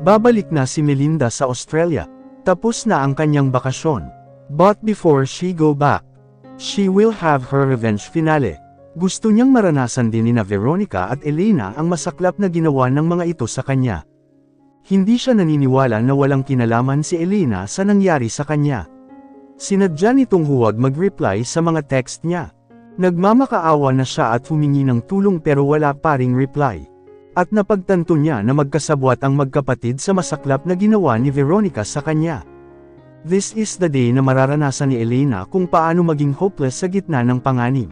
Babalik na si Melinda sa Australia. Tapos na ang kanyang bakasyon. But before she go back, she will have her revenge finale. Gusto niyang maranasan din nina Veronica at Elena ang masaklap na ginawa ng mga ito sa kanya. Hindi siya naniniwala na walang kinalaman si Elena sa nangyari sa kanya. Sinadya nitong huwag mag-reply sa mga text niya. Nagmamakaawa na siya at humingi ng tulong pero wala pa ring reply. At napagtanto niya na magkasabwat ang magkapatid sa masaklap na ginawa ni Veronica sa kanya. This is the day na mararanasan ni Elena kung paano maging hopeless sa gitna ng panganib.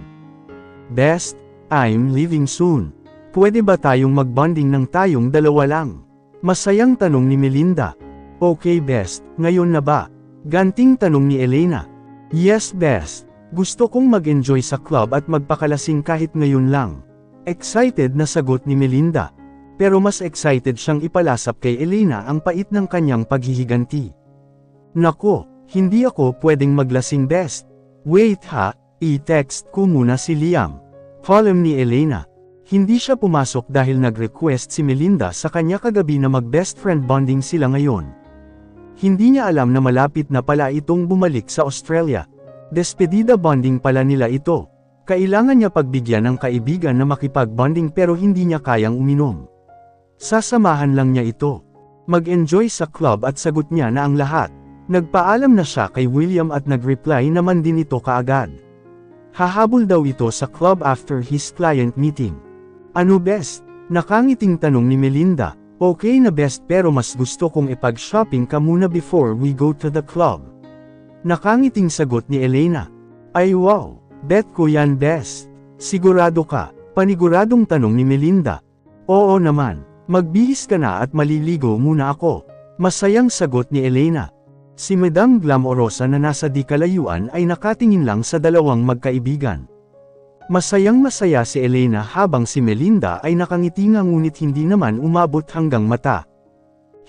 Best, I'm leaving soon. Pwede ba tayong magbonding ng tayong dalawa lang? Masayang tanong ni Melinda. Okay Best, ngayon na ba? Ganting tanong ni Elena. Yes Best, gusto kong mag-enjoy sa club at magpakalasing kahit ngayon lang. Excited na sagot ni Melinda. Pero mas excited siyang ipalasap kay Elena ang pait ng kanyang paghihiganti. Nako, hindi ako pwedeng maglasing Best. Wait ha, i-text ko muna si Liam. Column ni Elena. Hindi siya pumasok dahil nag-request si Melinda sa kanya kagabi na mag-best friend bonding sila ngayon. Hindi niya alam na malapit na pala itong bumalik sa Australia. Despedida bonding pala nila ito. Kailangan niya pagbigyan ng kaibigan na makipag-bonding pero hindi niya kayang uminom. Sasamahan lang niya ito. Mag-enjoy sa club at sagot niya na ang lahat. Nagpaalam na siya kay William at nag-reply naman din ito kaagad. Hahabol daw ito sa club after his client meeting. Ano Best? Nakangiting tanong ni Melinda. Okay na Best pero mas gusto kong ipag-shopping ka muna before we go to the club. Nakangiting sagot ni Elena. Ay wow! Bet ko yan Best. Sigurado ka? Paniguradong tanong ni Melinda. Oo naman, magbihis ka na at maliligo muna ako. Masayang sagot ni Elena. Si Madam Glamorosa na nasa di kalayuan ay nakatingin lang sa dalawang magkaibigan. Masayang masaya si Elena habang si Melinda ay nakangiti nga ngunit hindi naman umabot hanggang mata.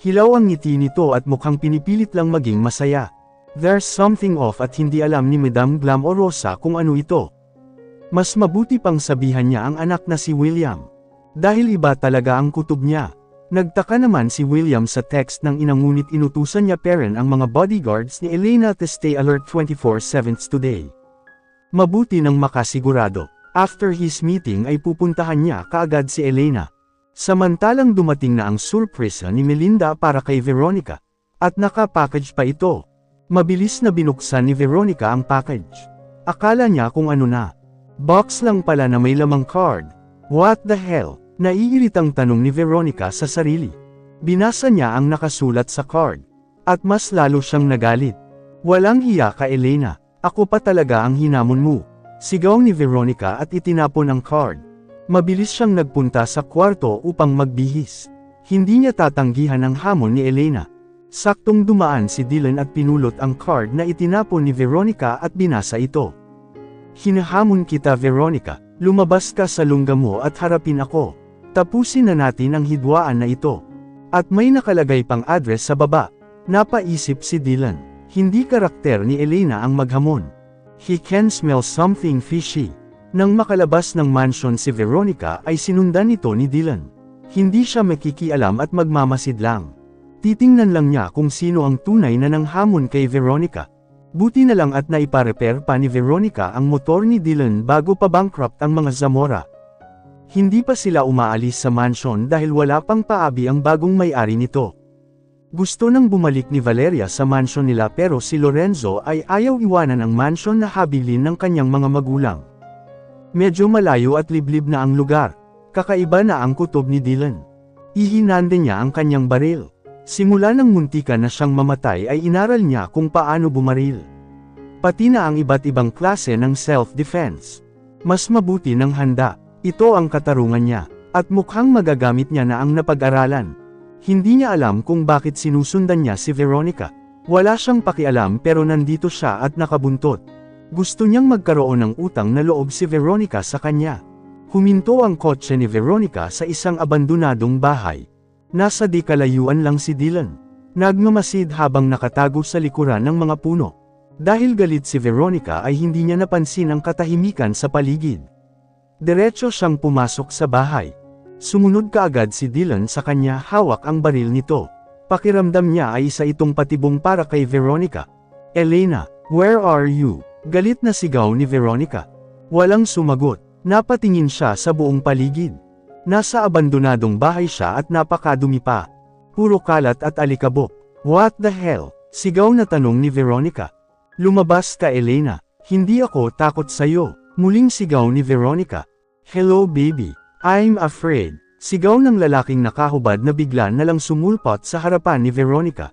Hilaw ang ngiti nito at mukhang pinipilit lang maging masaya. There's something off at hindi alam ni Madam Glamorosa kung ano ito. Mas mabuti pang sabihan niya ang anak na si William. Dahil iba talaga ang kutob niya. Nagtaka naman si William sa text ng ina ngunit inutusan niya Perrin ang mga bodyguards ni Elena to stay alert 24/7 today. Mabuti nang makasigurado. After his meeting ay pupuntahan niya kaagad si Elena. Samantalang dumating na ang surpresa ni Melinda para kay Veronica. At naka-package pa ito. Mabilis na binuksan ni Veronica ang package. Akala niya kung ano na. Box lang pala na may lamang card. What the hell? Naiiritang tanong ni Veronica sa sarili. Binasa niya ang nakasulat sa card. At mas lalo siyang nagalit. Walang hiya ka Elena. Ako pa talaga ang hinamon mo. Sigaw ni Veronica at itinapon ang card. Mabilis siyang nagpunta sa kwarto upang magbihis. Hindi niya tatanggihan ang hamon ni Elena. Saktong dumaan si Dylan at pinulot ang card na itinapon ni Veronica at binasa ito. Hinahamon kita Veronica, lumabas ka sa lungga mo at harapin ako. Tapusin na natin ang hidwaan na ito. At may nakalagay pang address sa baba. Napaisip si Dylan, hindi karakter ni Elena ang maghamon. He can smell something fishy. Nang makalabas ng mansion si Veronica ay sinundan ito ni Dylan. Hindi siya makikialam at magmamasid lang. Titingnan lang niya kung sino ang tunay na nanghamon kay Veronica. Buti na lang at naiparepair pa ni Veronica ang motor ni Dylan bago pa bankrupt ang mga Zamora. Hindi pa sila umaalis sa mansion dahil wala pang paabi ang bagong may-ari nito. Gusto nang bumalik ni Valeria sa mansion nila pero si Lorenzo ay ayaw iwanan ang mansion na habilin ng kanyang mga magulang. Medyo malayo at liblib na ang lugar. Kakaiba na ang kutob ni Dylan. Ihinande niya ang kanyang baril. Simula nang muntikan na siyang mamatay ay inaral niya kung paano bumaril. Pati na ang iba't ibang klase ng self-defense. Mas mabuti ng handa. Ito ang katarungan niya. At mukhang magagamit niya na ang napag-aralan. Hindi niya alam kung bakit sinusundan niya si Veronica. Wala siyang pakialam pero nandito siya at nakabuntot. Gusto niyang magkaroon ng utang na loob si Veronica sa kanya. Huminto ang kotse ni Veronica sa isang abandonadong bahay. Nasa di kalayuan lang si Dylan. Nagmamasid habang nakatago sa likuran ng mga puno. Dahil galit si Veronica ay hindi niya napansin ang katahimikan sa paligid. Diretso siyang pumasok sa bahay. Sumunod kaagad si Dylan sa kanya hawak ang baril nito. Pakiramdam niya ay isa itong patibong para kay Veronica. Elena, where are you? Galit na sigaw ni Veronica. Walang sumagot. Napatingin siya sa buong paligid. Nasa abandonadong bahay siya at napakadumi pa. Puro kalat at alikabok. What the hell? Sigaw na tanong ni Veronica. Lumabas ka, Elena. Hindi ako takot sa'yo. Muling sigaw ni Veronica. Hello baby. I'm afraid. Sigaw ng lalaking nakahubad na bigla na lang sumulpot sa harapan ni Veronica.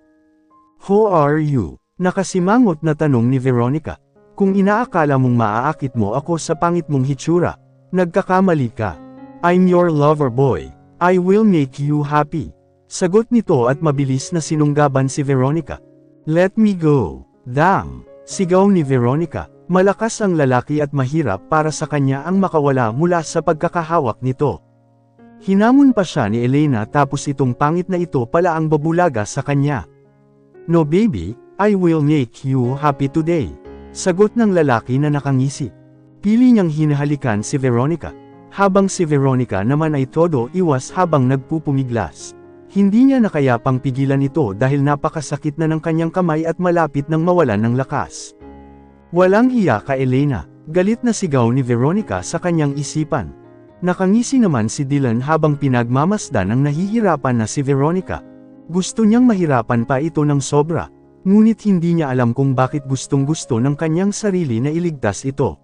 Who are you? Nakasimangot na tanong ni Veronica. Kung inaakala mong maaakit mo ako sa pangit mong hitsura, nagkakamali ka. I'm your lover boy. I will make you happy. Sagot nito at mabilis na sinunggaban si Veronica. Let me go. Damn! Sigaw ni Veronica. Malakas ang lalaki at mahirap para sa kanya ang makawala mula sa pagkakahawak nito. Hinamon pa siya ni Elena tapos itong pangit na ito pala ang babulaga sa kanya. No baby, I will make you happy today. Sagot ng lalaki na nakangisi. Pili niyang hinahalikan si Veronica. Habang si Veronica naman ay todo iwas habang nagpupumiglas. Hindi niya nakayapang pigilan ito dahil napakasakit na ng kanyang kamay at malapit nang mawalan ng lakas. Walang hiya ka, Elena. Galit na sigaw ni Veronica sa kanyang isipan. Nakangisi naman si Dylan habang pinagmamasdan ang nahihirapan na si Veronica. Gusto niyang mahirapan pa ito ng sobra. Ngunit hindi niya alam kung bakit gustong-gusto ng kanyang sarili na iligtas ito.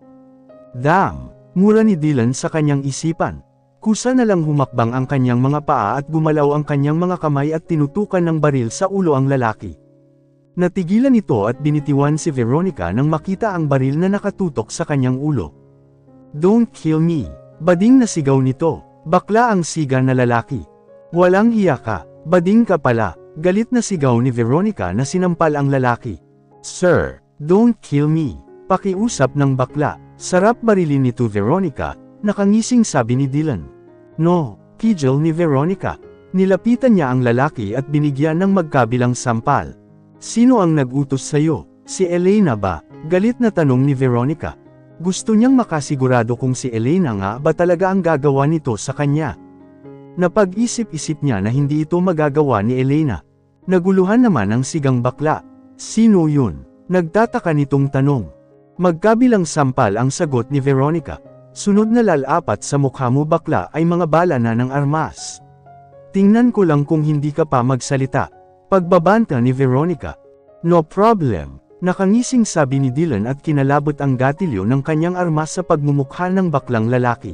Damn! Mura ni Dylan sa kanyang isipan. Kusa na lang humakbang ang kanyang mga paa at gumalaw ang kanyang mga kamay at tinutukan ng baril sa ulo ang lalaki. Natigilan ito at binitiwan si Veronica nang makita ang baril na nakatutok sa kanyang ulo. Don't kill me! Bading na sigaw nito. Bakla ang siga na lalaki. Walang hiya ka, bading ka pala. Galit na sigaw ni Veronica na sinampal ang lalaki. Sir, don't kill me. Pakiusap ng bakla. Sarap barilin nito Veronica, nakangising sabi ni Dylan. No, kigil ni Veronica. Nilapitan niya ang lalaki at binigyan ng magkabilang sampal. Sino ang nag-utos sa'yo? Si Elena ba? Galit na tanong ni Veronica. Gusto niyang makasigurado kung si Elena nga ba talaga ang gagawa nito sa kanya. Napag-isip-isip niya na hindi ito magagawa ni Elena. Naguluhan naman ang sigang bakla. Sino yun? Nagtataka nitong tanong. Magkabilang sampal ang sagot ni Veronica. Sunod na lalapat sa mukha mo bakla ay mga bala na ng armas. Tingnan ko lang kung hindi ka pa magsalita. Pagbabanta ni Veronica. No problem. Nakangising sabi ni Dylan at kinalabot ang gatilyo ng kanyang armas sa pagmumukha ng baklang lalaki.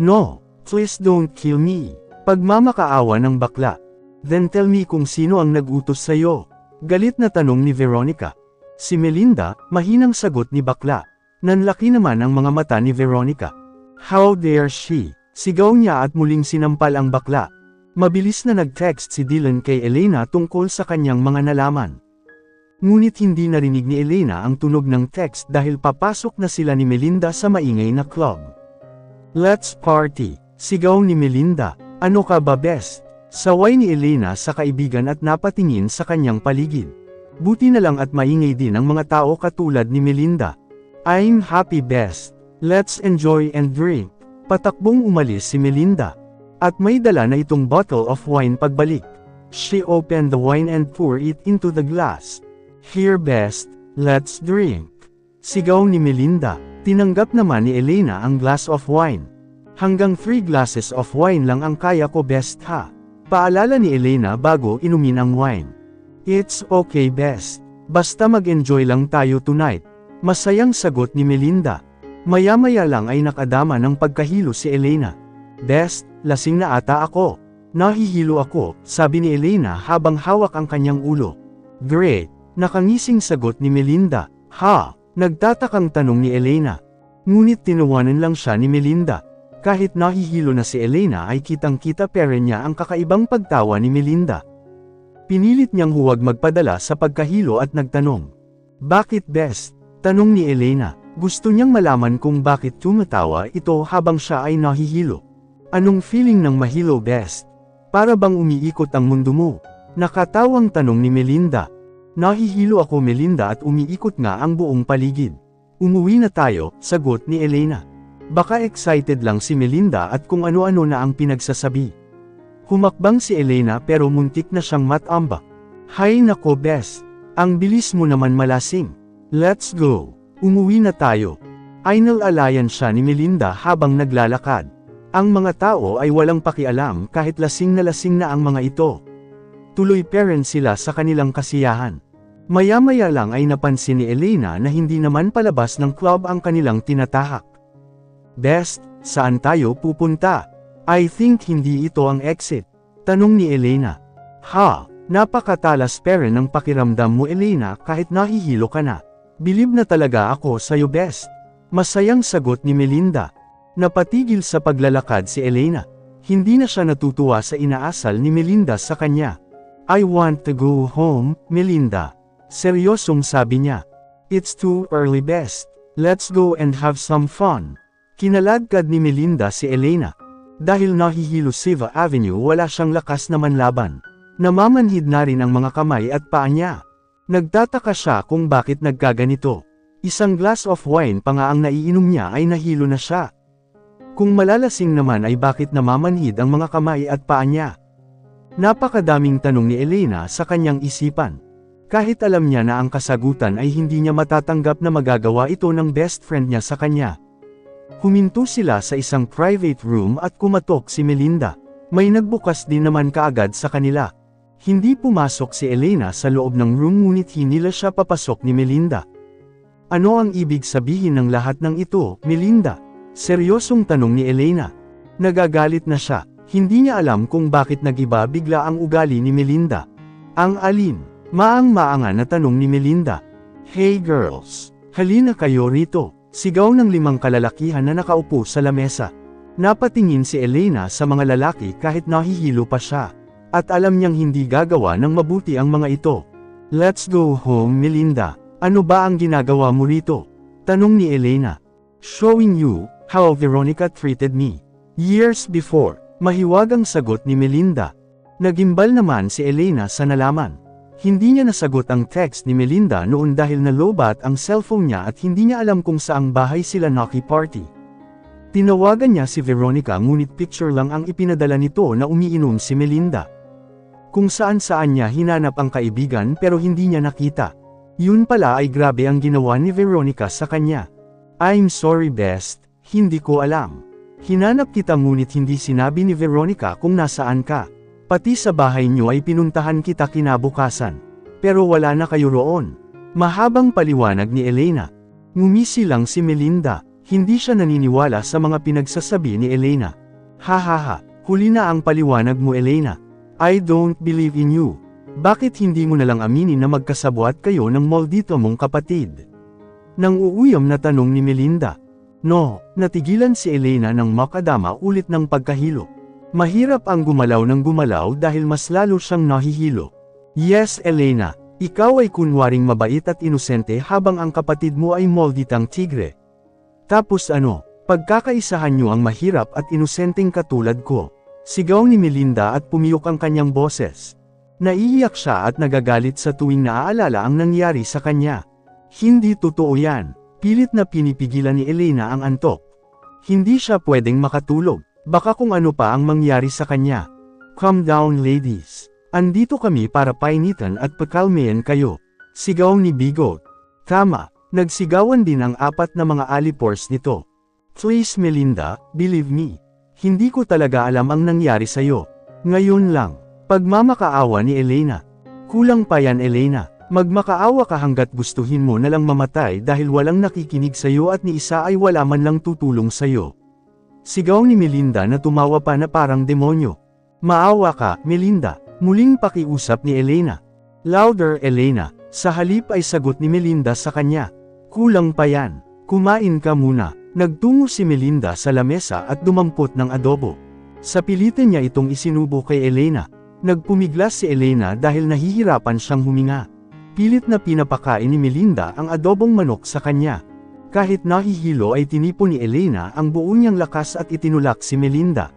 No, please don't kill me. Pagmamakaawa ng bakla. Then tell me kung sino ang nag-utos sa'yo. Galit na tanong ni Veronica. Si Melinda, mahinang sagot ni bakla. Nanlaki naman ang mga mata ni Veronica. How dare she? Sigaw niya at muling sinampal ang bakla. Mabilis na nag-text si Dylan kay Elena tungkol sa kanyang mga nalaman. Ngunit hindi narinig ni Elena ang tunog ng text dahil papasok na sila ni Melinda sa maingay na club. Let's party! Sigaw ni Melinda. Ano ka ba best? Saway ni Elena sa kaibigan at napatingin sa kanyang paligid. Buti na lang at maingay din ang mga tao katulad ni Melinda. I'm happy best. Let's enjoy and drink. Patakbong umalis si Melinda. At may dala na itong bottle of wine pagbalik. She opened the wine and poured it into the glass. Here best, let's drink. Sigaw ni Melinda. Tinanggap naman ni Elena ang glass of wine. Hanggang 3 glasses of wine lang ang kaya ko best ha. Paalala ni Elena bago inumin ang wine. It's okay best. Basta mag-enjoy lang tayo tonight. Masayang sagot ni Melinda. Maya-maya lang ay nakadama ng pagkahilo si Elena. Best, lasing na ata ako. Nahihilo ako, sabi ni Elena habang hawak ang kanyang ulo. Great, nakangising sagot ni Melinda. Ha? Nagtatakang tanong ni Elena. Ngunit tinuwanan lang siya ni Melinda. Kahit nahihilo na si Elena ay kitang-kita pero niya ang kakaibang pagtawa ni Melinda. Pinilit niyang huwag magpadala sa pagkahilo at nagtanong. Bakit best? Tanong ni Elena. Gusto niyang malaman kung bakit tumatawa ito habang siya ay nahihilo. Anong feeling ng mahilo best? Para bang umiikot ang mundo mo? Nakatawang tanong ni Melinda. Nahihilo ako Melinda at umiikot nga ang buong paligid. Umuwi na tayo, sagot ni Elena. Baka excited lang si Melinda at kung ano-ano na ang pinagsasabi. Humakbang si Elena pero muntik na siyang matambak. Hay nako best, ang bilis mo naman malasing. Let's go. Umuwi na tayo. Inalalayan siya ni Melinda habang naglalakad. Ang mga tao ay walang pakialam kahit lasing na ang mga ito. Tuloy parent sila sa kanilang kasiyahan. Maya-maya lang ay napansin ni Elena na hindi naman palabas ng club ang kanilang tinatahak. Best, saan tayo pupunta? I think hindi ito ang exit. Tanong ni Elena. Ha, napakatalas pere ng pakiramdam mo Elena kahit nahihilo ka na. Bilib na talaga ako sa'yo best. Masayang sagot ni Melinda. Napatigil sa paglalakad si Elena. Hindi na siya natutuwa sa inaasal ni Melinda sa kanya. I want to go home, Melinda. Seryosong sabi niya. It's too early best. Let's go and have some fun. Kinaladkad ni Melinda si Elena. Dahil nahihilo Siva Avenue wala siyang lakas na manlaban. Namamanhid na rin ang mga kamay at paa niya. Nagtataka siya kung bakit nagkaganito. Isang glass of wine pa nga ang naiinom niya ay nahilo na siya. Kung malalasing naman ay bakit namamanhid ang mga kamay at paa niya? Napakadaming tanong ni Elena sa kanyang isipan. Kahit alam niya na ang kasagutan ay hindi niya matatanggap na magagawa ito ng best friend niya sa kanya. Huminto sila sa isang private room at kumatok si Melinda. May nagbukas din naman kaagad sa kanila. Hindi pumasok si Elena sa loob ng room ngunit hinila siya papasok ni Melinda. Ano ang ibig sabihin ng lahat ng ito, Melinda? Seryosong tanong ni Elena. Nagagalit na siya. Hindi niya alam kung bakit nagiba bigla ang ugali ni Melinda. Ang alin? Maang-maanga na tanong ni Melinda. Hey girls, halina kayo rito. Sigaw ng 5 kalalakihan na nakaupo sa lamesa. Napatingin si Elena sa mga lalaki kahit nahihilo pa siya. At alam niyang hindi gagawa ng mabuti ang mga ito. Let's go home Melinda. Ano ba ang ginagawa mo rito? Tanong ni Elena. Showing you how Veronica treated me years before. Mahiwagang sagot ni Melinda. Nagimbal naman si Elena sa nalaman. Hindi niya nasagot ang text ni Melinda noon dahil nalobat ang cellphone niya at hindi niya alam kung saang bahay sila nakiparty. Tinawagan niya si Veronica ngunit picture lang ang ipinadala nito na umiinom si Melinda. Kung saan-saan niya hinanap ang kaibigan pero hindi niya nakita. Yun pala ay grabe ang ginawa ni Veronica sa kanya. I'm sorry best, hindi ko alam. Hinanap kita ngunit hindi sinabi ni Veronica kung nasaan ka. Pati sa bahay niyo ay pinuntahan kita kinabukasan. Pero wala na kayo roon. Mahabang paliwanag ni Elena. Ngumisi lang si Melinda. Hindi siya naniniwala sa mga pinagsasabi ni Elena. Hahaha, huli na ang paliwanag mo Elena. I don't believe in you. Bakit hindi mo nalang aminin na magkasabwat kayo ng maldito mong kapatid? Nang uuyam na tanong ni Melinda. No, natigilan si Elena ng makadama ulit ng pagkahilo. Mahirap ang gumalaw ng gumalaw dahil mas lalo siyang nahihilo. Yes Elena, ikaw ay kunwaring mabait at inosente habang ang kapatid mo ay malditang tigre. Tapos ano, pagkakaisahan niyo ang mahirap at inosenteng katulad ko. Sigaw ni Melinda at pumiyok ang kanyang boses. Naiiyak siya at nagagalit sa tuwing naaalala ang nangyari sa kanya. Hindi totoo yan. Pilit na pinipigilan ni Elena ang antok. Hindi siya pwedeng makatulog. Baka kung ano pa ang mangyari sa kanya. Calm down ladies. Andito kami para painitan at pakalmayan kayo. Sigaw ni Bigot. Tama, nagsigawan din ang 4 na mga alipors nito. Please Melinda, believe me. Hindi ko talaga alam ang nangyari sa'yo. Ngayon lang. Pagmamakaawa ni Elena. Kulang pa yan Elena. Magmakaawa ka hanggat gustuhin mo na lang mamatay dahil walang nakikinig sa'yo at ni isa ay wala man lang tutulong sa'yo. Sigaw ni Melinda na tumawa pa na parang demonyo. Maawa ka, Melinda. Muling pakiusap ni Elena. Louder Elena. Sa halip ay sagot ni Melinda sa kanya. Kulang pa yan. Kumain ka muna. Nagtungo si Melinda sa lamesa at dumampot ng adobo. Sa pilitan niya itong isinubo kay Elena. Nagpumiglas si Elena dahil nahihirapan siyang huminga. Pilit na pinapakain ni Melinda ang adobong manok sa kanya. Kahit nahihilo ay tinipon ni Elena ang buo niyang lakas at itinulak si Melinda.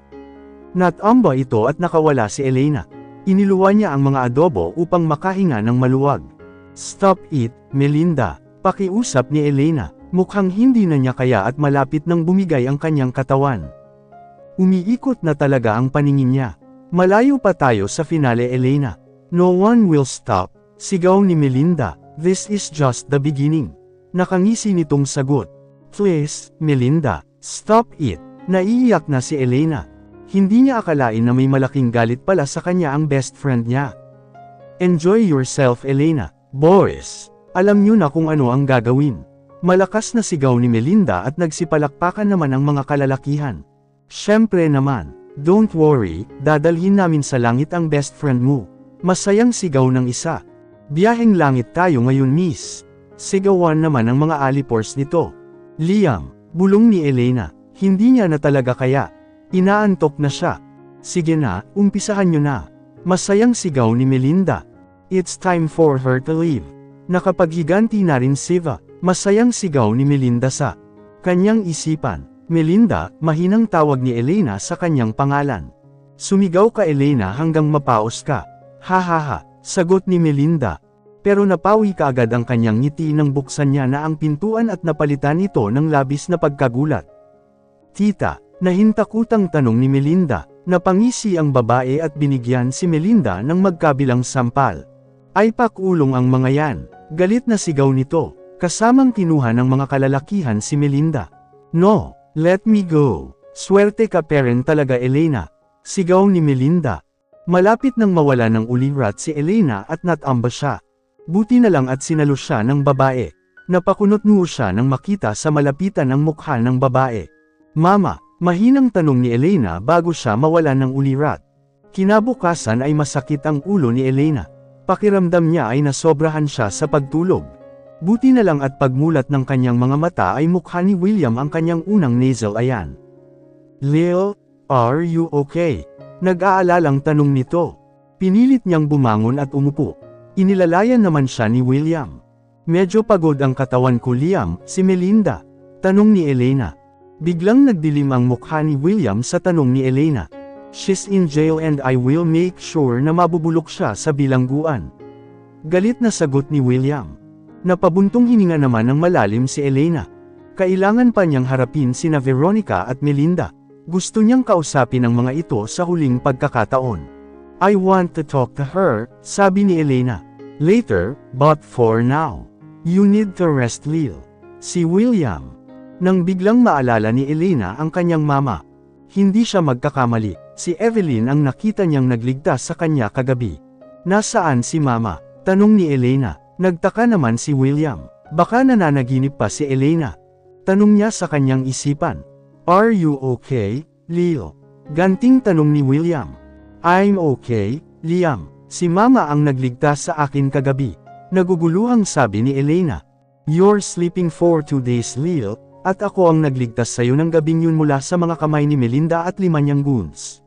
Natamba ito at nakawala si Elena. Iniluwa niya ang mga adobo upang makahinga ng maluwag. Stop it, Melinda. Pakiusap ni Elena. Mukhang hindi na niya kaya at malapit nang bumigay ang kanyang katawan. Umiikot na talaga ang paningin niya. Malayo pa tayo sa finale, Elena. No one will stop, sigaw ni Melinda. This is just the beginning. Nakangisi nitong sagot. Please, Melinda, stop it. Naiiyak na si Elena. Hindi niya akalain na may malaking galit pala sa kanya ang best friend niya. Enjoy yourself, Elena. Boys, alam niyo na kung ano ang gagawin. Malakas na sigaw ni Melinda at nagsipalakpakan naman ang mga kalalakihan. Syempre naman, don't worry, dadalhin namin sa langit ang best friend mo. Masayang sigaw ng isa. Biyaheng langit tayo ngayon, miss. Sigawan naman ang mga alipors nito. Liam, bulong ni Elena, hindi niya na talaga kaya. Inaantok na siya. Sige na, umpisahan niyo na. Masayang sigaw ni Melinda. It's time for her to leave. Nakapaghiganti na rin Siva. Masayang sigaw ni Melinda sa kanyang isipan. Melinda, mahinang tawag ni Elena sa kanyang pangalan. Sumigaw ka, Elena, hanggang mapaos ka. Hahaha, sagot ni Melinda. Pero napawi kaagad ang kanyang ngiti nang buksan niya na ang pintuan at napalitan ito ng labis na pagkagulat. Tita, nahintakutang tanong ni Melinda. Napangisi ang babae at binigyan si Melinda ng magkabilang sampal. Ay pakulong ang mga yan. Galit na sigaw nito. Kasamang kinuha ng mga kalalakihan si Melinda. No, let me go. Swerte ka parent talaga, Elena. Sigaw ni Melinda. Malapit nang mawala ng ulirat si Elena at natamba siya. Buti na lang at sinalo siya ng babae. Napakunot-noo siya nang makita sa malapitan ang mukha ng babae. Mama, mahinang tanong ni Elena bago siya mawala ng ulirat. Kinabukasan ay masakit ang ulo ni Elena. Pakiramdam niya ay nasobrahan siya sa pagtulog. Buti na lang at pagmulat ng kanyang mga mata ay mukha ni William ang kanyang unang nasal ayan. Lil, are you okay? Nag-aalalang tanong nito. Pinilit niyang bumangon at umupo. Inilalayan naman siya ni William. Medyo pagod ang katawan ko, Liam, si Melinda. Tanong ni Elena. Biglang nagdilim ang mukha ni William sa tanong ni Elena. She's in jail and I will make sure na mabubulok siya sa bilangguan. Galit na sagot ni William. Napabuntong hininga naman ng malalim si Elena. Kailangan pa niyang harapin sina Veronica at Melinda. Gusto niyang kausapin ang mga ito sa huling pagkakataon. I want to talk to her, sabi ni Elena. Later, but for now. You need to rest, Lil. Si William. Nang biglang maalala ni Elena ang kanyang mama. Hindi siya magkakamali, si Evelyn ang nakita niyang nagligtas sa kanya kagabi. Nasaan si mama? Tanong ni Elena. Nagtaka naman si William. Baka nananaginip pa si Elena. Tanong niya sa kanyang isipan. Are you okay, Lil? Ganting tanong ni William. I'm okay, Liam. Si mama ang nagligtas sa akin kagabi. Naguguluhang sabi ni Elena. You're sleeping for 2 days, Lil, at ako ang nagligtas sa'yo ng gabing yun mula sa mga kamay ni Melinda at 5 niyang goons.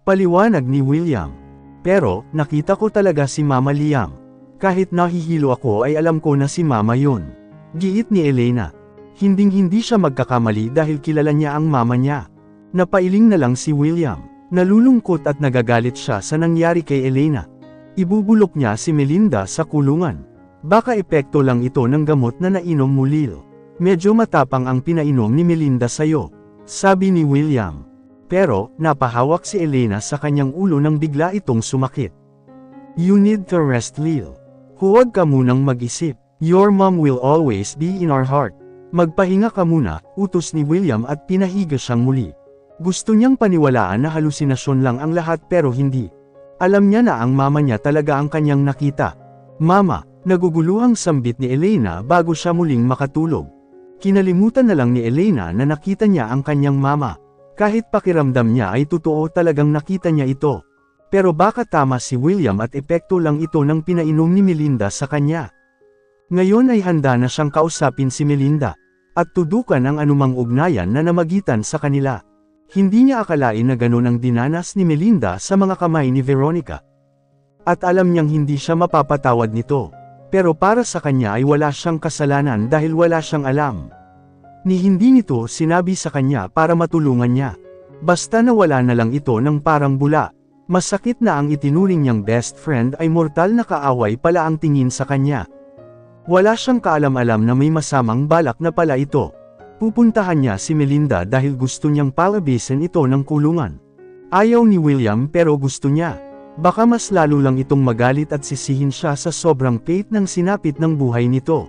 Paliwanag ni William. Pero, nakita ko talaga si Mama, Liam. Kahit nahihilo ako ay alam ko na si Mama yun. Giit ni Elena. Hinding-hindi siya magkakamali dahil kilala niya ang mama niya. Napailing na lang si William. Nalulungkot at nagagalit siya sa nangyari kay Elena. Ibubulok niya si Melinda sa kulungan. Baka epekto lang ito ng gamot na nainom mo, Lil. Medyo matapang ang pinainom ni Melinda sa'yo, sabi ni William. Pero, napahawak si Elena sa kanyang ulo nang bigla itong sumakit. You need to rest, Lil. Huwag ka munang mag-isip. Your mom will always be in our heart. Magpahinga ka muna, utos ni William at pinahiga siyang muli. Gusto niyang paniwalaan na halusinasyon lang ang lahat pero hindi. Alam niya na ang mama niya talaga ang kanyang nakita. Mama, naguguluhang sambit ni Elena bago siya muling makatulog. Kinalimutan na lang ni Elena na nakita niya ang kanyang mama. Kahit pakiramdam niya ay totoo talagang nakita niya ito. Pero baka tama si William at epekto lang ito ng pinainom ni Melinda sa kanya. Ngayon ay handa na siyang kausapin si Melinda, at tudukan ang anumang ugnayan na namagitan sa kanila. Hindi niya akalain na ganun ang dinanas ni Melinda sa mga kamay ni Veronica. At alam niyang hindi siya mapapatawad nito. Pero para sa kanya ay wala siyang kasalanan dahil wala siyang alam. Ni hindi nito sinabi sa kanya para matulungan niya. Basta nawala na lang ito ng parang bula. Masakit na ang itinuring niyang best friend ay mortal na kaaway pala ang tingin sa kanya. Wala siyang kaalam-alam na may masamang balak na pala ito. Pupuntahan niya si Melinda dahil gusto niyang palabisin ito ng kulungan. Ayaw ni William pero gusto niya. Baka mas lalo lang itong magalit at sisihin siya sa sobrang pait ng sinapit ng buhay nito.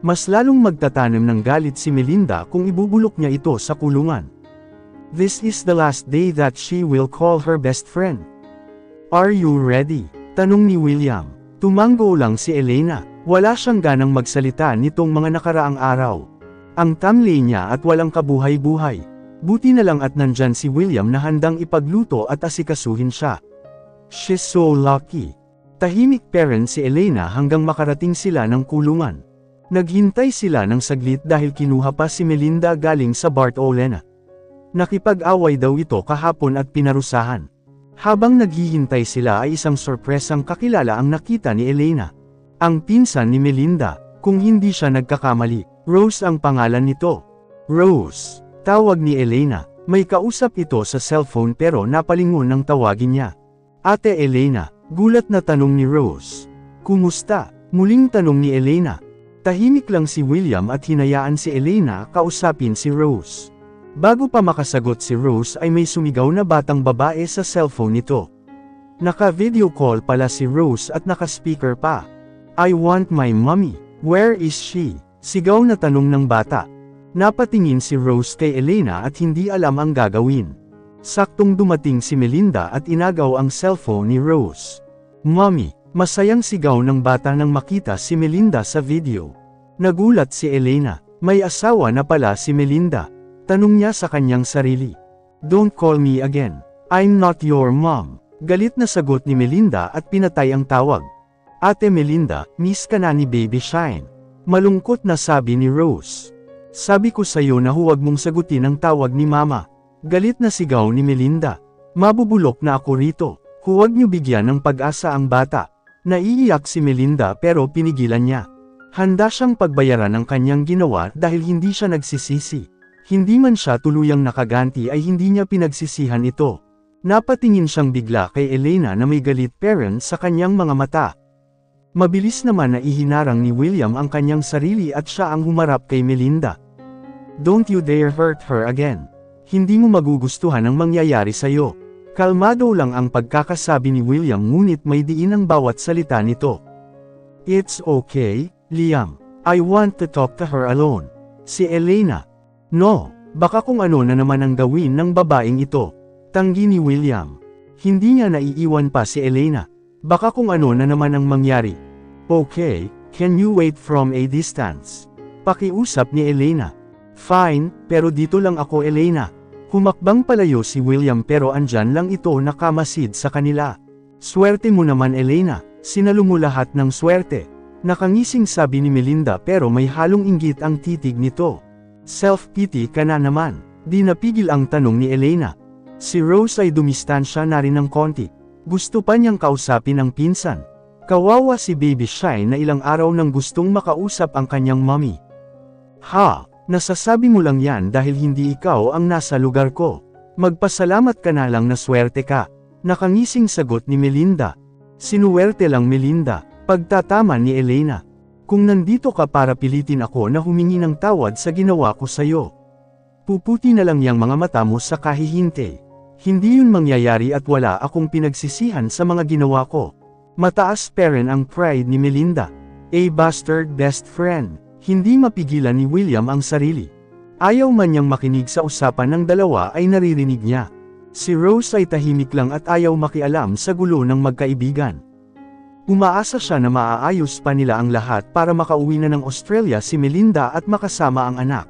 Mas lalong magtatanim ng galit si Melinda kung ibubulok niya ito sa kulungan. This is the last day that she will call her best friend. Are you ready? Tanong ni William. Tumanggo lang si Elena. Wala siyang ganang magsalita nitong mga nakaraang araw. Ang tamlay niya at walang kabuhay-buhay. Buti na lang at nandyan si William na handang ipagluto at asikasuhin siya. She's so lucky. Tahimik pa rin si Elena hanggang makarating sila ng kulungan. Naghintay sila ng saglit dahil kinuha pa si Melinda galing sa Bart Olena. Nakipag-away daw ito kahapon at pinarusahan. Habang naghihintay sila ay isang sorpresang kakilala ang nakita ni Elena. Ang pinsan ni Melinda, kung hindi siya nagkakamali. Rose ang pangalan nito. Rose, tawag ni Elena. May kausap ito sa cellphone pero napalingon ng tawagin niya. Ate Elena, gulat na tanong ni Rose. Kumusta? Muling tanong ni Elena. Tahimik lang si William at hinayaan si Elena kausapin si Rose. Bago pa makasagot si Rose ay may sumigaw na batang babae sa cellphone nito. Naka-video call pala si Rose at naka-speaker pa. I want my mommy. Where is she? Sigaw na tanong ng bata. Napatingin si Rose kay Elena at hindi alam ang gagawin. Saktong dumating si Melinda at inagaw ang cellphone ni Rose. Mommy, masayang sigaw ng bata nang makita si Melinda sa video. Nagulat si Elena. May asawa na pala si Melinda. Tanong niya sa kanyang sarili. Don't call me again. I'm not your mom. Galit na sagot ni Melinda at pinatay ang tawag. Ate Melinda, miss ka na ni Baby Shine. Malungkot na sabi ni Rose. Sabi ko sa'yo na huwag mong sagutin ang tawag ni Mama. Galit na sigaw ni Melinda. Mabubulok na ako rito. Huwag niyo bigyan ng pag-asa ang bata. Naiiyak si Melinda pero pinigilan niya. Handa siyang pagbayaran ang kanyang ginawa dahil hindi siya nagsisisi. Hindi man siya tuluyang nakaganti ay hindi niya pinagsisihan ito. Napatingin siyang bigla kay Elena na may galit parent sa kanyang mga mata. Mabilis naman na ihinarang ni William ang kanyang sarili at siya ang humarap kay Melinda. Don't you dare hurt her again. Hindi mo magugustuhan ang mangyayari sa'yo. Kalmado lang ang pagkakasabi ni William ngunit may diin ang bawat salita nito. It's okay, Liam. I want to talk to her alone. Si Elena. No, baka kung ano na naman ang gawin ng babaeng ito. Tanggi ni William. Hindi niya naiiwan pa si Elena. Baka kung ano na naman ang mangyari. Okay, can you wait from a distance? Pakiusap ni Elena. Fine, pero dito lang ako Elena. Humakbang palayo si William pero andyan lang ito nakamasid sa kanila. Swerte mo naman Elena, sinalo mo lahat ng swerte. Nakangising sabi ni Melinda pero may halong inggit ang titig nito. Self-pity ka na naman. Di napigil ang tanong ni Elena. Si Rose ay dumistansya na rin ng konti. Gusto pa niyang kausapin ang pinsan. Kawawa si Baby Shine na ilang araw nang gustong makausap ang kanyang mommy. Ha, nasasabi mo lang yan dahil hindi ikaw ang nasa lugar ko. Magpasalamat ka na lang na swerte ka. Nakangising sagot ni Melinda. Sinuwerte lang Melinda, pagtatama ni Elena. Kung nandito ka para pilitin ako na humingi ng tawad sa ginawa ko sa'yo. Puputi na lang yang mga mata mo sa kahihinte. Hindi yun mangyayari at wala akong pinagsisihan sa mga ginawa ko. Mataas pa rin ang pride ni Melinda. A bastard best friend. Hindi mapigilan ni William ang sarili. Ayaw man niyang makinig sa usapan ng dalawa ay naririnig niya. Si Rose ay tahimik lang at ayaw makialam sa gulo ng magkaibigan. Umaasa siya na maaayos pa nila ang lahat para makauwi na ng Australia si Melinda at makasama ang anak.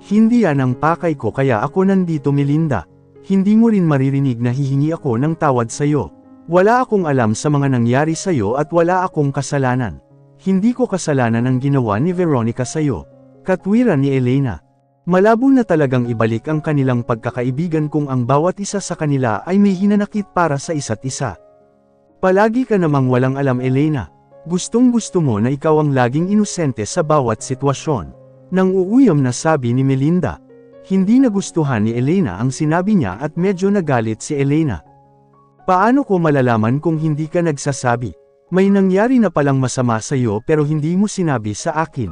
Hindi yan ang pakay ko kaya ako nandito Melinda. Hindi mo rin maririnig na hihingi ako ng tawad sa'yo. Wala akong alam sa mga nangyari sa'yo at wala akong kasalanan. Hindi ko kasalanan ang ginawa ni Veronica sa'yo. Katwiran ni Elena. Malabo na talagang ibalik ang kanilang pagkakaibigan kung ang bawat isa sa kanila ay may hinanakit para sa isa't isa. Palagi ka namang walang alam Elena. Gustong-gusto mo na ikaw ang laging inosente sa bawat sitwasyon. Nang uuyam na sabi ni Melinda. Hindi nagustuhan ni Elena ang sinabi niya at medyo nagalit si Elena. Paano ko malalaman kung hindi ka nagsasabi? May nangyari na palang masama sa'yo pero hindi mo sinabi sa akin.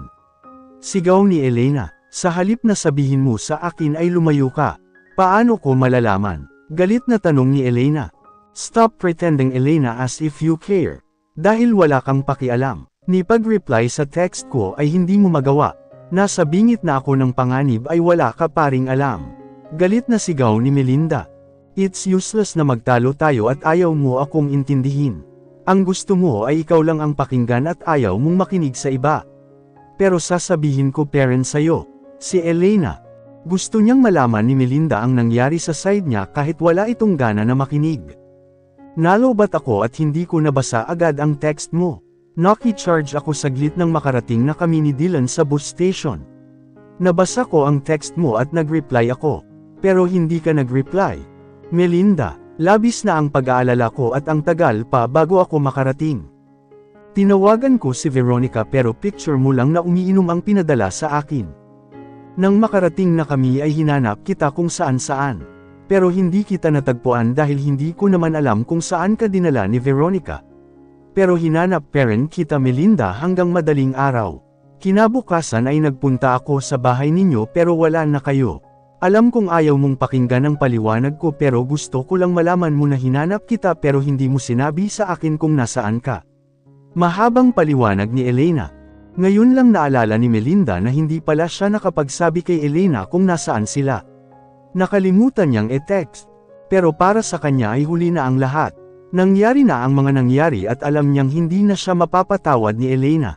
Sigaw ni Elena, sa halip na sabihin mo sa akin ay lumayo ka. Paano ko malalaman? Galit na tanong ni Elena. Stop pretending, Elena, as if you care. Dahil wala kang pakialam. Ni pag-reply sa text ko ay hindi mo magawa. Nasa bingit na ako ng panganib ay wala ka pa ring alam. Galit na sigaw ni Melinda. It's useless na magtalo tayo at ayaw mo akong intindihin. Ang gusto mo ay ikaw lang ang pakinggan at ayaw mong makinig sa iba. Pero sasabihin ko parent sa'yo. Si Elena. Gusto niyang malaman ni Melinda ang nangyari sa side niya kahit wala itong gana na makinig. Nalobat ako at hindi ko nabasa agad ang text mo. Naki-charge ako saglit nang makarating na kami ni Dylan sa bus station. Nabasa ko ang text mo at nag-reply ako. Pero hindi ka nag-reply. Melinda, labis na ang pag-aalala ko at ang tagal pa bago ako makarating. Tinawagan ko si Veronica pero picture mo lang na umiinom ang pinadala sa akin. Nang makarating na kami ay hinanap kita kung saan-saan. Pero hindi kita natagpuan dahil hindi ko naman alam kung saan ka dinala ni Veronica. Pero hinanap parent kita, Melinda, hanggang madaling araw. Kinabukasan ay nagpunta ako sa bahay ninyo pero wala na kayo. Alam kong ayaw mong pakinggan ang paliwanag ko pero gusto ko lang malaman mo na hinanap kita pero hindi mo sinabi sa akin kung nasaan ka. Mahabang paliwanag ni Elena. Ngayon lang naalala ni Melinda na hindi pala siya nakapagsabi kay Elena kung nasaan sila. Nakalimutan niyang e-text. Pero para sa kanya ay huli na ang lahat. Nangyari na ang mga nangyari at alam niyang hindi na siya mapapatawad ni Elena.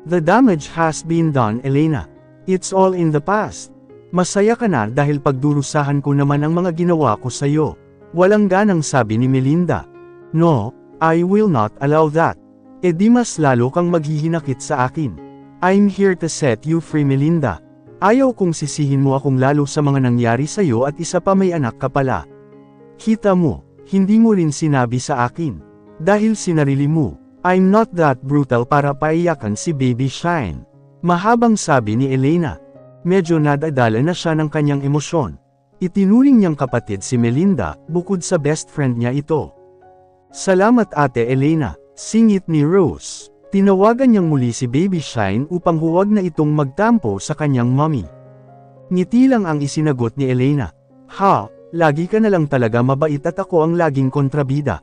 The damage has been done, Elena. It's all in the past. Masaya ka na dahil pagdurusahan ko naman ang mga ginawa ko sa'yo. Walang ganang sabi ni Melinda. No, I will not allow that. E di mas lalo kang maghihinakit sa akin. I'm here to set you free, Melinda. Ayaw kong sisihin mo akong lalo sa mga nangyari sa'yo at isa pa may anak ka pala. Kita mo. Hindi mo rin sinabi sa akin. Dahil sinarili mo, I'm not that brutal para paiyakan si Baby Shine. Mahabang sabi ni Elena. Medyo nadadala na siya ng kanyang emosyon. Itinuring niyang kapatid si Melinda, bukod sa best friend niya ito. Salamat, Ate Elena, singit ni Rose. Tinawagan niyang muli si Baby Shine upang huwag na itong magtampo sa kanyang mommy. Ngiti lang ang isinagot ni Elena. Ha? Lagi ka na lang talaga mabait at ako ang laging kontrabida.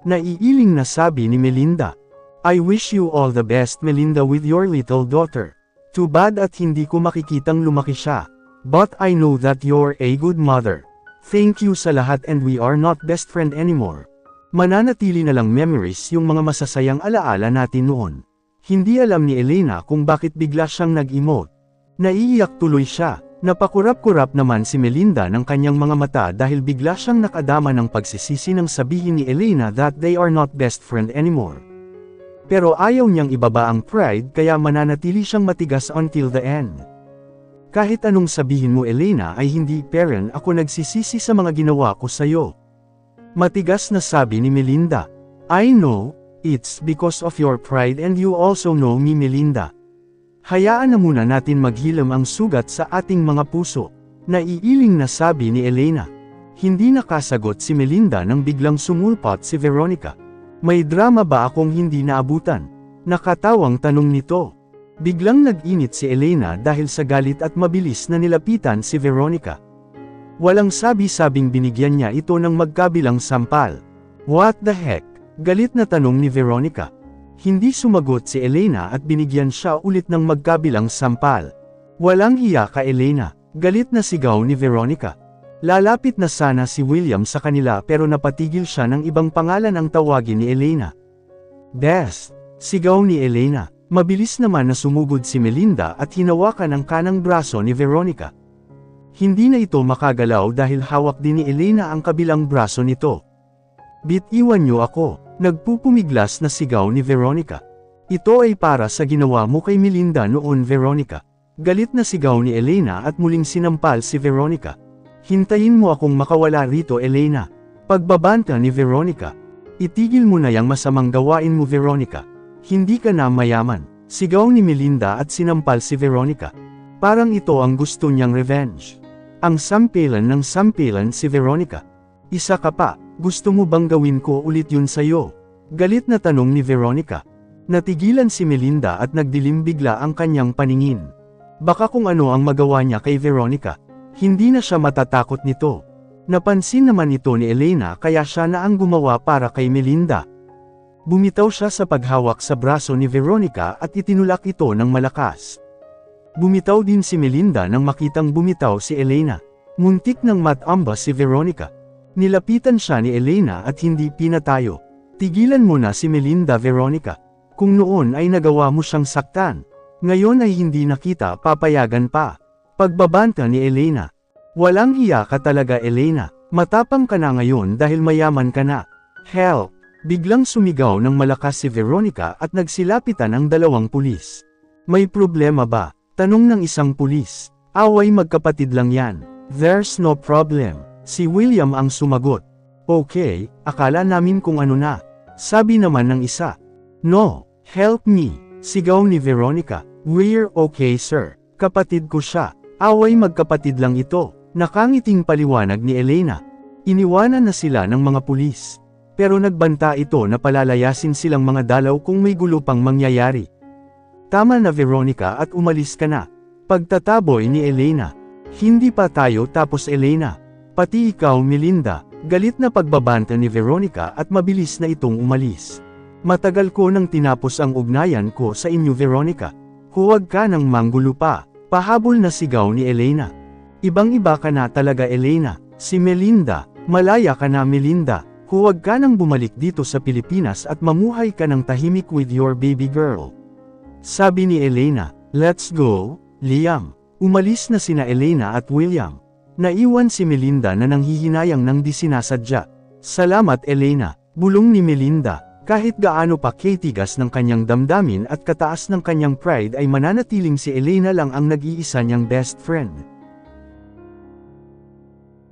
Naiiling na sabi ni Melinda. I wish you all the best, Melinda, with your little daughter. Too bad at hindi ko makikitang lumaki siya. But I know that you're a good mother. Thank you sa lahat and we are not best friend anymore. Mananatili na lang memories yung mga masasayang alaala natin noon. Hindi alam ni Elena kung bakit bigla siyang nag-emote. Naiiyak tuloy siya. Napakurap-kurap naman si Melinda ng kanyang mga mata dahil bigla siyang nakadama ng pagsisisi nang sabihin ni Elena that they are not best friend anymore. Pero ayaw niyang ibaba ang pride kaya mananatili siyang matigas until the end. Kahit anong sabihin mo, Elena, ay hindi parent ako nagsisisi sa mga ginawa ko sa'yo. Matigas na sabi ni Melinda. I know, it's because of your pride and you also know me, Melinda. Hayaan na muna natin maghilam ang sugat sa ating mga puso. Naiiling na sabi ni Elena. Hindi nakasagot si Melinda nang biglang sumulpot si Veronica. May drama ba akong hindi naabutan? Nakatawang tanong nito. Biglang nag-init si Elena dahil sa galit at mabilis na nilapitan si Veronica. Walang sabi-sabing binigyan niya ito ng magkabilang sampal. What the heck? Galit na tanong ni Veronica. Hindi sumagot si Elena at binigyan siya ulit ng magkabilang sampal. Walang hiya ka, Elena, galit na sigaw ni Veronica. Lalapit na sana si William sa kanila pero napatigil siya ng ibang pangalan ang tawagin ni Elena. Best, sigaw ni Elena. Mabilis naman na sumugod si Melinda at hinawakan ang kanang braso ni Veronica. Hindi na ito makagalaw dahil hawak din ni Elena ang kabilang braso nito. Bitiwan niyo ako. Nagpupumiglas na sigaw ni Veronica. Ito ay para sa ginawa mo kay Melinda noon, Veronica. Galit na sigaw ni Elena at muling sinampal si Veronica. Hintayin mo akong makawala rito, Elena. Pagbabanta ni Veronica. Itigil mo na yang masamang gawain mo, Veronica. Hindi ka na mayaman. Sigaw ni Melinda at sinampal si Veronica. Parang ito ang gusto niyang revenge. Ang sampilan ng sampilan si Veronica. Isa ka pa. Gusto mo bang gawin ko ulit yun sa'yo? Galit na tanong ni Veronica. Natigilan si Melinda at nagdilim bigla ang kanyang paningin. Baka kung ano ang magawa niya kay Veronica. Hindi na siya matatakot nito. Napansin naman ito ni Elena kaya siya na ang gumawa para kay Melinda. Bumitaw siya sa paghawak sa braso ni Veronica at itinulak ito ng malakas. Bumitaw din si Melinda nang makitang bumitaw si Elena. Muntik nang matamba si Veronica. Nilapitan siya ni Elena at hindi pinatayo. Tigilan mo na si Melinda, Veronica. Kung noon ay nagawa mo siyang saktan, ngayon ay hindi na kita papayagan pa. Pagbabanta ni Elena. Walang hiya ka talaga, Elena. Matapang ka na ngayon dahil mayaman ka na. Help! Biglang sumigaw ng malakas si Veronica at nagsilapitan ang dalawang pulis. May problema ba? Tanong ng isang pulis. Away magkapatid lang yan. There's no problem. Si William ang sumagot. Okay, akala namin kung ano na. Sabi naman ng isa. No, help me. Sigaw ni Veronica. We're okay, sir. Kapatid ko siya. Away magkapatid lang ito. Nakangiting paliwanag ni Elena. Iniwanan na sila ng mga pulis. Pero nagbanta ito na palalayasin silang mga dalaw kung may gulo pang mangyayari. Tama na, Veronica, at umalis ka na. Pagtataboy ni Elena. Hindi pa tayo tapos, Elena. Pati ikaw, Melinda. Galit na pagbabanta ni Veronica at mabilis na itong umalis. Matagal ko nang tinapos ang ugnayan ko sa inyo, Veronica. Huwag ka nang manggulo pa. Pahabol na sigaw ni Elena. Ibang-iba ka na talaga, Elena. Si Melinda. Malaya ka na, Melinda. Huwag ka nang bumalik dito sa Pilipinas at mamuhay ka ng tahimik with your baby girl. Sabi ni Elena. Let's go, Liam. Umalis na sina Elena at William. Naiwan si Melinda na nanghihinayang ng di sinasadya. Salamat, Elena. Bulong ni Melinda. Kahit gaano pa katigas ng kanyang damdamin at kataas ng kanyang pride ay mananatiling si Elena lang ang nag-iisa niyang best friend.